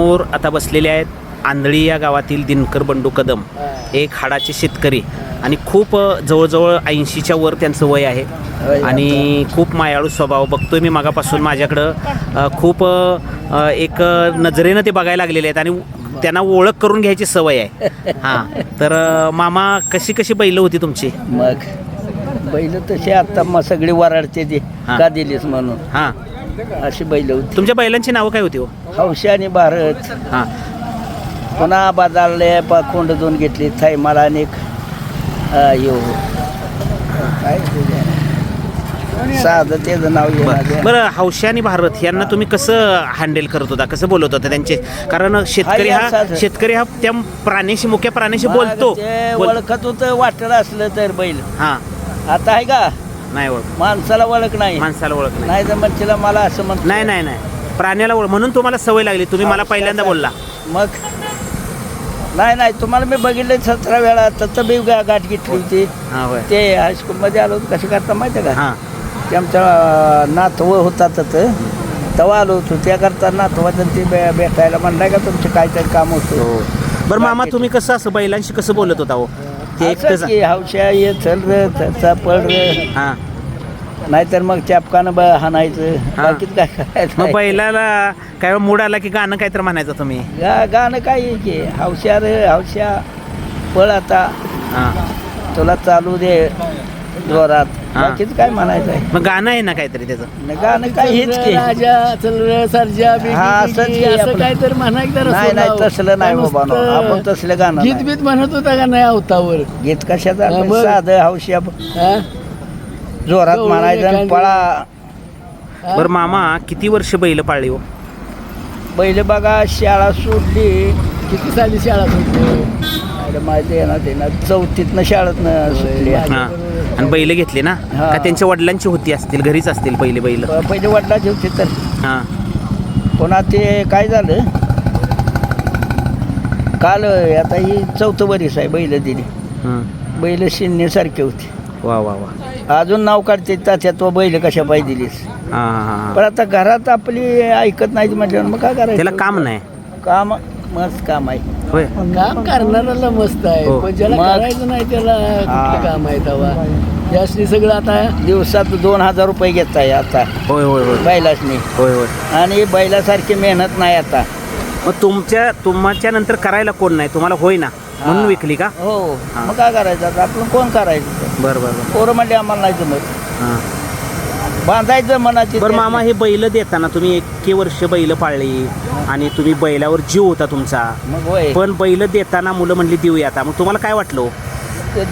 माझ्यासमोर आता बसलेले आहेत आंधळी या गावातील दिनकर बंडू कदम, एक हाडाचे शेतकरी आणि खूप जवळजवळ 80च्या वर त्यांचं वय आहे आणि खूप मायाळू स्वभाव बघतोय मी मागापासून. माझ्याकडं खूप एक नजरेनं ते बघायला लागलेले आहेत आणि त्यांना ओळख करून घ्यायची सवय आहे. हां, तर मामा कशी कशी बैल होती तुमची? मग बैल तसे आता मग सगळी वराडते ते का दिलीस म्हणून. हां, अशी बैल होती. तुमच्या बैलांची नावं काय होती हो? हौशी आणि भारत. हां, पुन्हा बाजारले खोंड दोन घेतली थैमाला आणि एक येऊ काय साधं त्याचं नाव येणार. बरं, हौशी आणि भारत यांना तुम्ही कसं हँडल करत होता, कसं बोलत होता त्यांचे? कारण शेतकरी हा त्या प्राण्याशी, मुख्य प्राण्याशी बोलतो. ओळखत होतं वाटलं असलं तर बैल. हां, आता आहे का नाही ओळख, माणसाला ओळख नाही. माणसाला ओळख नाही तर म्हणशील मला असं म्हणतो. नाही नाही नाही, प्राण्याला ओळख म्हणून तुम्हाला सवय लागली. तुम्ही मला पहिल्यांदा बोलला. मग नाही नाही, तुम्हाला मी बघितलं 17 वेळा. तर मी गाठ घेतली होती. हां, होय. ते हायस्कूलमध्ये आलो होतो. कसं करता माहिती आहे का? हां, ते आमचा नातव होता तेव्हा आलो होतो. त्याकरता नातवाचं ते भेटायला म्हणलाय का तुमचं काहीतरी काम होतं. बरं मामा, तुम्ही कसं असं बैलांशी कसं बोलत होता हो? ते असंच की हौशा ये चल रे पळ रे. हां, नाहीतर मग चापकानं हाणायचं. बाकीत काय करायचं. मग बैलाला काय मूड आला की गाणं काय तर म्हणायचं तुम्ही? गाणं काय आहे की हौशा रे हौशा पळ आता, हां, तुला चालू दे जोरात. हा. बाकीच काय म्हणायचं आहे. मग गाणं आहे ना काहीतरी त्याचं? गाणं काय हेच की राजा चल रे सर्जा हा, असंच की असं आपलं. काय तर म्हणायचं. नाही नाही तसलं नाही बाबा नो. आपण तसलं गाणं गीत नाही. बीत म्हणत होता का नाही अवतावर? गीत कशाचं हा, आपण मग. साधं हौशा हा? जोरात गवळणी म्हणायचं आणि एखादी. पळा. बरं मामा, किती वर्ष बैल पाळली हो? पहिले बघा शाळा सोडली किती साली शाळा सुटली? आता माहिती आहे ना ते ना 4थीतनं शाळेतनं सुटली. हां, आणि बैल घेतली ना हा. का त्यांच्या वडिलांची होती असतील, घरीच असतील पहिले बैल? पहिले वडिलाची होती तर हां, पुन्हा ते काय झालं काल आता ही 4थं वरीस आहे बैल दिली. हं. बैल शिन्नेसारखे होते. वा वा वा. अजून नाव काढते त्याच्यात तो बैल कशा पाहिजे दिलीस. हां हां हां. पण आता घरात आपली ऐकत नाही म्हटल्यावर मग काय करायचं. त्याला काम नाही. काम मस्त काम आहे. होय. काम करणाऱ्याला मस्त आहे, हो. पण ज्याला मग. करायचं नाही त्याला हा. कुठलं काम आहे तेव्हा. जास्ती सगळं आता दिवसात 2000 रुपये घेत आहे आता होय होय होय बैलासनी. होय होय. आणि बैलासारखी मेहनत नाही आता. मग तुमच्या नंतर करायला कोण नाही, तुम्हाला होय ना म्हणून विकली का? हो हा. मग काय करायचं आता आपण कोण करायचं. बरं बरं बरं. पोरं म्हणजे आम्हाला नाही जमत. हां. बांधायचं मनाची. बरं मामा, हे बैल देताना तुम्ही 1 वर्ष बैल पाळली आणि तुम्ही बैलावर जीव होता तुमचा, मग होय पण बैल देताना मुलं म्हणली देऊया आता, मग तुम्हाला काय वाटलं हो?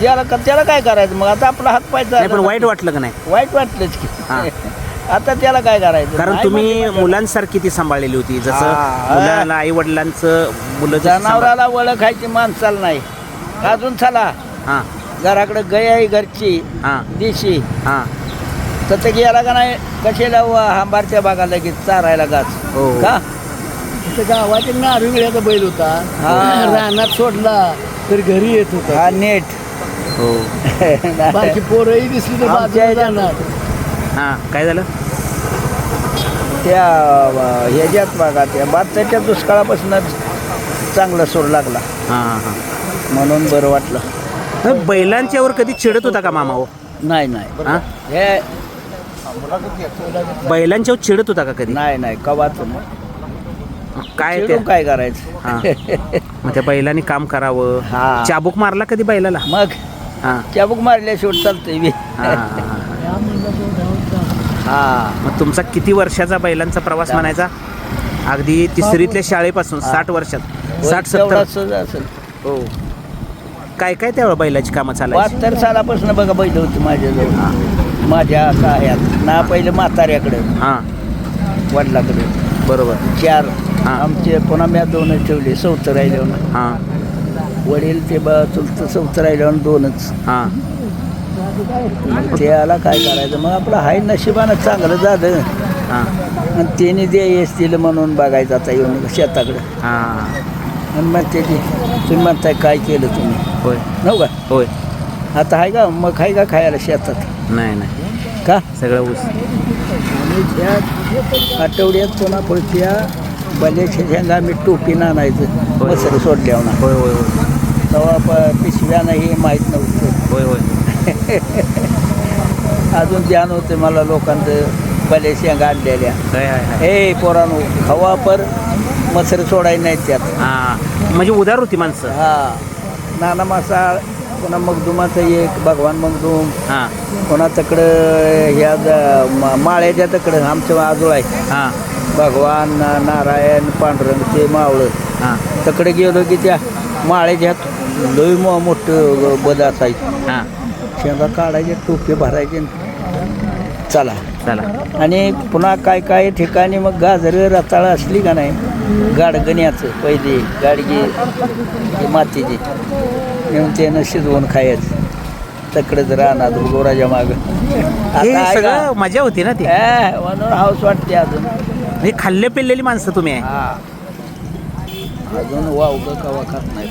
त्याला काय करायचं मग आता आपला हात पाय नाही, पण चालला. वाईट वाटलं का नाही? वाईट वाटलंच की. हा. आता त्याला काय करायचं. कारण नाही तुम्ही म्हणजे मुलांसारखी ती सांभाळलेली होती, जसं हा. मुलाला आई वडिलांचं मुलं जसं जनावराला ओळखायची माणसाला नाही. अजून चला हां घराकडे गाय आहे घरची हां देशी हां. तर ते गेला का नाही कशाला हांबारच्या भागाला लगेच चारायला गाच. हो. का इथं गावातील नारुंगळ्याचा बैल होता. हा. रानात सोडला तर घरी येत होता. हा नेट. हो. बाकी पोरही दिसली तर आमच्या बाजूला ह्याच्यात- जाणार. हां, काय झालं? त्या ह्याच्यात बघा त्या बादच्या दुष्काळापासूनच चांगला सूर लागला हां हां हां. म्हणून बरं वाटलं. मग बैलांच्यावर कधी चिडत होता का मामा हो? नाही नाही हां, हे बैलांच्यावर चिडत होता का कधी? नाही नाही कवाच काय चिडून काय करायचं. हां. मग त्या बैलांनी काम करावं. हा. चाबूक मारला कधी बैलाला? मग हां चाबूक मारल्याशिवाय चालतंय मी. हां हां, हां. हा मग तुमचा किती वर्षाचा बैलांचा प्रवास म्हणायचा? अगदी तिसरीतल्या शाळेपासून 60 वर्षात, 60-70. तेवढा सहज असेल. हो. काय काय त्यावेळेला बैलाची कामं चालायची? 72 सालापासून बघा बैल होती माझ्याजवळ. माझ्या सहाय्यात ना पहिलं म्हाताऱ्याकडे हां, वडिलाकडे बरोबर. 4. हा. आमचे पुन्हा मी 2 ठेवले. 4थं राहिल्यावर हां वडील ते चुलतं 4थं राहिल्यावर 2च. हां. त्याला काय करायचं मग आपलं हाय नशिबानं चांगलं झालं हां आणि त्याने द्यायच दिलं म्हणून बघायचं आता येऊन शेताकडे. हां. आणि मग त्याची तुम्ही म्हणताय काय केलं तुम्ही होय नव्ह का. होय. आता आहे का मग आहे का खायला शेतात नाही नाही, का. सगळं ऊस. आणि त्या आठवड्यात पुन्हा पुढच्या बल्याच्या शेंगा आम्ही टोपीनं आणायचं होय. मसर सोडल्यावर ना होय होय होय तेव्हा पिशव्यानं हे माहीत नव्हतं होय होय अजून ध्यान होते मला लोकांचं बल्या शेंगा आणलेल्या हाय हाय हाय हे पोरानो खवा पर मसर सोडायला नाहीत त्यात हां म्हणजे उदार होती माणसं हा नाना मासाळ पुन्हा मगदुमाचं एक भगवान मगदूम हां पुन्हा तकडं ह्या माळ्याच्या तकडं आमचं आजोळ आहे हां भगवान नारायण पांडुरंग ते मावळं हां तकडे गेलो की त्या माळ्याच्यात लई मोठं बद असायचं हां शेंगा काढायचे टोपे भरायचे चला चला आणि पुन्हा काय काय ठिकाणी मग गाजरं रताळं असली का नाही गाडगण्याचं पहिले गाडगी ही मातीची नेऊन त्यानं शिजवून खायचं तकडंच राहणार गोराच्या मागं हे आता आहे का? सगळं मजा होती ना ती म्हणून हाऊस वाटते अजून हे खाल्ले पिल्लेली माणसं तुम्ही आहे हा अजून वावगं कवा खात नाही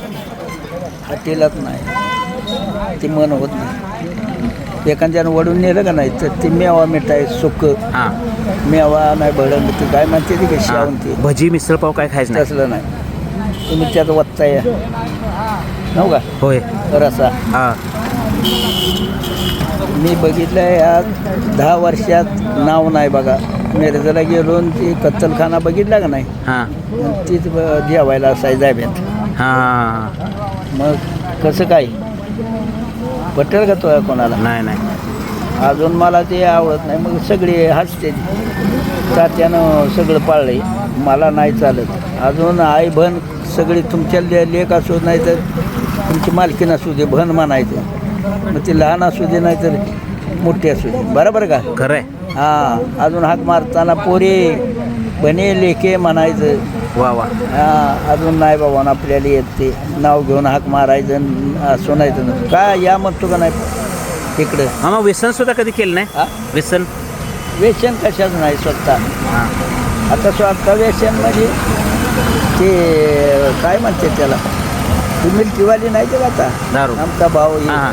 हॉटेलात नाही ती मन होत नाही एखाद्यानं वडून नेलं का नाही तर ती मेवा मिठाई सुक हां मेवा नाही भडंग ती काय म्हणते ती कशी हां. ती भजी मिसळपाव काय खायचं नाही तसलं नाही तुम्ही त्यात वत्ताय नव का होय रसा हां मी बघितलं या 10 वर्षात नाव नाही बघा मिरजला गेलो आणि ती कत्तलखाना बघितला का नाही हां तीच जेवायला असाय जाब्यात हां मग कसं काय पटेल का तो कोणाला नाही नाही अजून मला ते आवडत नाही मग सगळे हसते तात्यानं सगळं पाळलंय मला नाही चालत अजून आई बहन सगळी तुमच्या लेक असू नाही तर तुमची मालकीन असू दे बहन म्हणायचं मग ती लहान असू दे नाही तर मोठी असू दे बरोबर का खरं आहे हां अजून हाक मारताना पोरे बने लेके म्हणायचं वा वा हां अजून नाही बाबा आपल्याला येत ते नाव घेऊन हाक मारायचं सुनायचं नाही. काय या म्हणतो का नाही इकडं मामा व्यसन सुद्धा कधी केलं नाही हा व्यसन व्यसन कशाच नाही स्वतः हां आता स्वतः व्यसन म्हणजे ते काय म्हणते त्याला ती मिल्कीवाली नाही ते का आता दारू आमचा भाऊ हां हां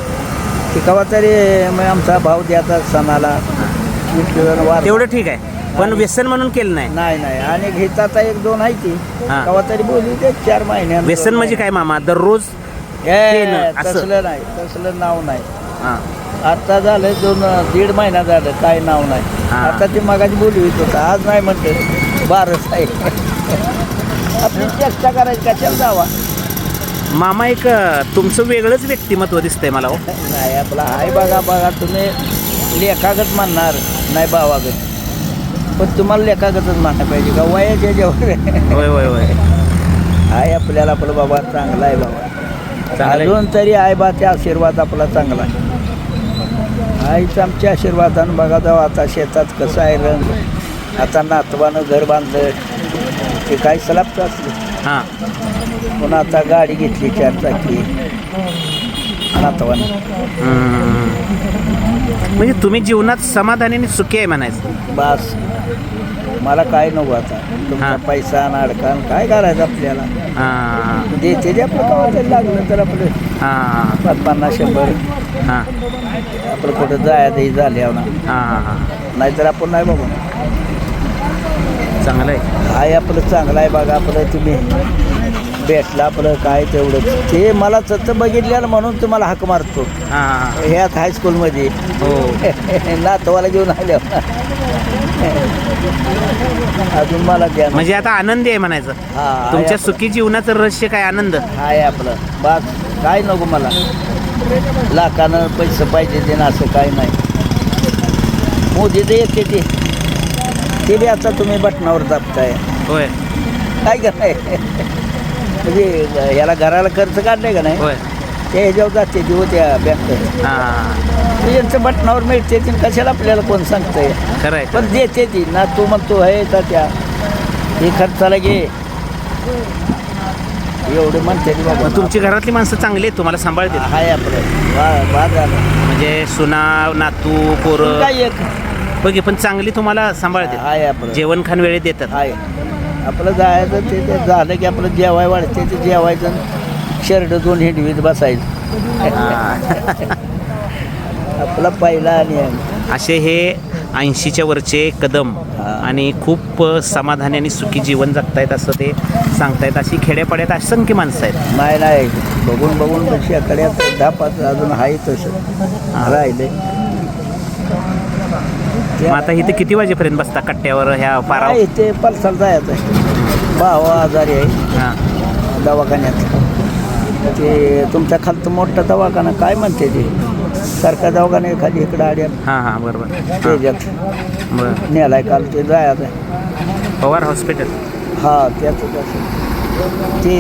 ते कवा तरी मग आमचा भाऊ द्याचा सणाला मिल्कीवर वार तेवढं ठीक आहे पण व्यसन म्हणून केलं नाही नाही नाही आणि घेतात एक दोन आहे ती हां. कवा तरी बोलली ते 4 महिन्यात व्यसन म्हणजे काय मामा दररोज पेनं, असं. तसलं नाही तसलं नाव नाही हां आता झालं 2-1.5 महिना झालं काय नाव नाही हां. आता ती मगाची बोलवीत होता आज नाही म्हणते 12 आहे आपली चेष्टा करायची कशाला जावा मामा एक तुमचं वेगळंच व्यक्तिमत्व दिसतंय मला हो नाही आपला हाय बघा तुम्ही लेखागत म्हणणार नाही भावागत पण तुम्हाला लेखागतच म्हणणं पाहिजे का वयाच्या जेवढे होय होय होय हाय आपल्याला आपलं बाबा चांगला आहे बाबा चांगलं आहे. अजून तरी आई बाचे आशीर्वाद आपला चांगला आहे आईचा आमच्या आशीर्वादानं बघा जाऊ आता शेतात कसं आहे रंग आता नातवानं घर बांधलं ते काय सलाबचं असलं हां पुन्हा आता गाडी घेतली 4 चाकी नातवानं म्हणजे तुम्ही जीवनात समाधानी आणि सुखी आहे म्हणायचं बस मला काय नको आता तुमचा हां. पैसा नाडकान काय करायचं आपल्याला हां देते जे आपलं कवा तरी लागलं तर आपलं हां 50-100 हां आपलं कुठं जायचंही झाल्यावर ना हां हां नाहीतर आपण नाही बाबा चांगलं आहे हाय आपलं चांगलं आहे बघा आपलं तुम्ही भेटलं आपलं काय तेवढंच ते मला सत्य बघितलेलं म्हणून तुम्हाला हाक मारतो हां ह्यात हायस्कूलमध्ये हो नातवाला घेऊन आल्या अजून मला द्या ना. म्हणजे आता आनंदी आहे म्हणायचं हा तुमच्या सुखी जीवनाचं रहस्य काय आनंद हाय आपलं बास काय नको मला लाखानं पैसे पाहिजे ते ना असं काय नाही मोदी ते येते ते बी आता तुम्ही बटनावर दाबताय होय काय कराय म्हणजे याला घराला खर्च काढलाय का नाही होय ते ह्याच्यावर जाते देऊ त्या बँकेत हां यांचं बटनावर मिळते ती कशाला आपल्याला कोण सांगतंय खरं आहे पण देते ती ना तू म्हणतो हे तर त्या हे खर्चाला घे एवढे म्हणते ती बाबा मग तुमची घरातली माणसं चांगली आहेत तुम्हाला सांभाळतील हाय आपलं बाद झालं म्हणजे सुना नातू पोरं काय एक बघे पण चांगली तुम्हाला सांभाळतील हाय आपलं जेवण खाण वेळेत देतात हाय आपलं जायचं ते झालं की आपलं जेवाय वाढते ते जेवायचं शर्ट 2 हिंडवीत बसायचं आपला पहिला आणि असे हे 80च्या वरचे कदम आणि खूप समाधानी आणि सुखी जीवन जगतायत असं ते सांगतायत. अशी खेड्यापाड्यात असंख्य माणसं आहेत. नाही बघून बघून शेकड्यात 10-5 अजून आहे तसं राहिले. मग आता इथे किती वाजेपर्यंत बसता कट्ट्यावर ह्या पारा? काय ते पलसाला जायचं भाव आजारी आहे हां दवाखान्यात. ते तुमच्या खालतं मोठा दवाखाना काय म्हणते ते सरकार दवाखाना एखादी इकडं आड्या हां बरोबर. त्याच्यात बरं. नेलाय काल ते जायचं. पवार हॉस्पिटल. हा त्याचं ते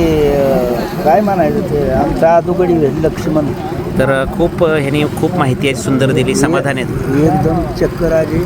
काय म्हणायचं ते आमचा आदुगडी लक्ष्मण. तर खूप ह्यानी खूप माहिती आहे सुंदर दिली, समाधान आहेत. एकदम चक्कर आली.